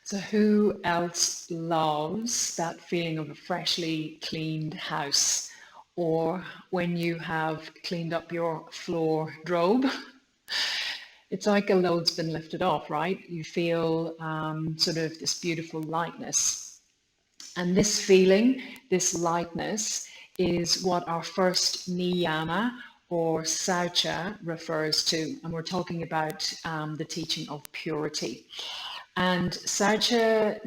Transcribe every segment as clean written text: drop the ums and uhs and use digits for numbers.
So who else loves that feeling of a freshly cleaned house, or when you have cleaned up your floor robe? It's like a load's been lifted off, right? You feel sort of this beautiful lightness. And this feeling, this lightness, is what our first niyama or Saucha refers to. And we're talking about the teaching of purity. And Saucha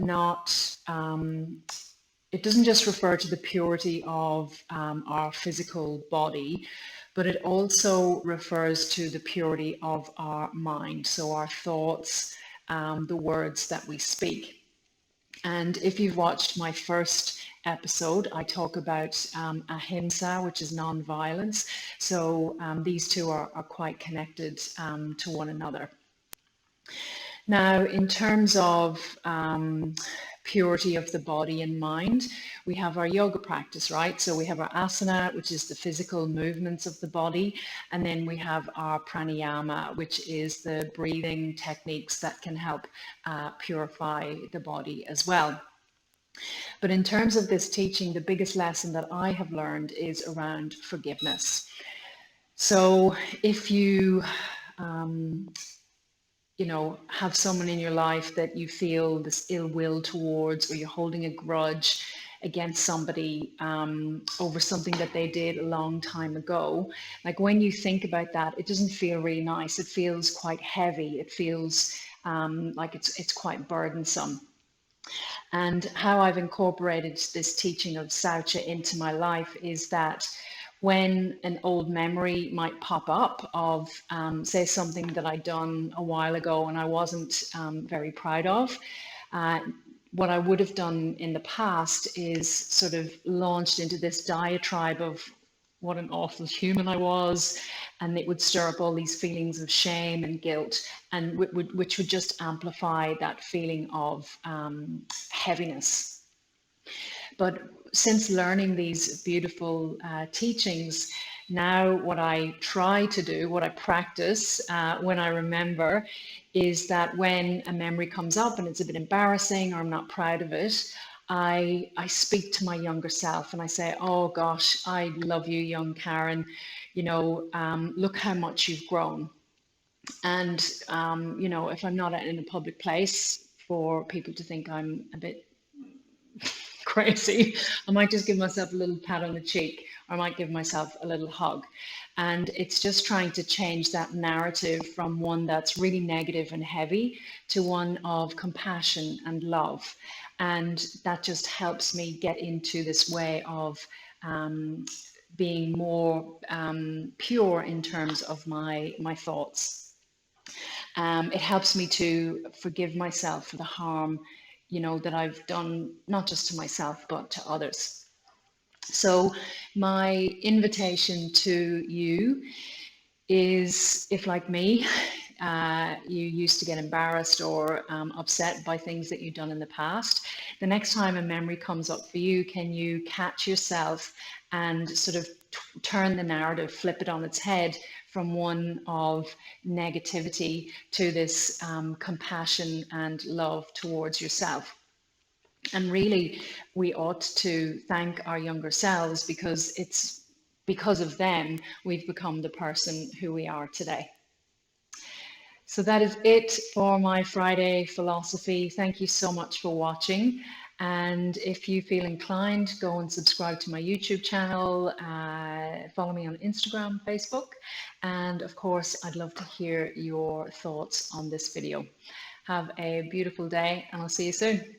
it doesn't just refer to the purity of our physical body, but it also refers to the purity of our mind, so our thoughts, the words that we speak. And if you've watched my first episode, I talk about ahimsa, which is non-violence. So these two are quite connected to one another. Now, in terms of purity of the body and mind, we have our yoga practice, right? So we have our asana, which is the physical movements of the body, and then we have our pranayama, which is the breathing techniques that can help purify the body as well. But in terms of this teaching, the biggest lesson that I have learned is around forgiveness. So if you have someone in your life that you feel this ill will towards, or you're holding a grudge against somebody over something that they did a long time ago. Like when you think about that, it doesn't feel really nice. It feels quite heavy. It feels like it's quite burdensome. And how I've incorporated this teaching of Saucha into my life is that when an old memory might pop up of, say, something that I'd done a while ago and I wasn't very proud of, what I would have done in the past is sort of launched into this diatribe of what an awful human I was, and it would stir up all these feelings of shame and guilt, and which would just amplify that feeling of heaviness. But since learning these beautiful teachings, now what I try to do, what I practice when I remember, is that when a memory comes up and it's a bit embarrassing or I'm not proud of it, I speak to my younger self and I say, oh gosh, I love you, young Karen. Look how much you've grown. And, if I'm not in a public place for people to think I'm a bit crazy, I might just give myself a little pat on the cheek, or I might give myself a little hug. And it's just trying to change that narrative from one that's really negative and heavy to one of compassion and love. And that just helps me get into this way of being more pure in terms of my thoughts. It helps me to forgive myself for the harm, that I've done, not just to myself, but to others. So my invitation to you is, if like me, you used to get embarrassed or upset by things that you've done in the past, the next time a memory comes up for you, can you catch yourself and sort of turn the narrative, flip it on its head from one of negativity to this compassion and love towards yourself. And really, we ought to thank our younger selves, because it's because of them we've become the person who we are today. So that is it for my Friday philosophy. Thank you so much for watching. And if you feel inclined, go and subscribe to my YouTube channel, follow me on Instagram, Facebook, and of course, I'd love to hear your thoughts on this video. Have a beautiful day, and I'll see you soon.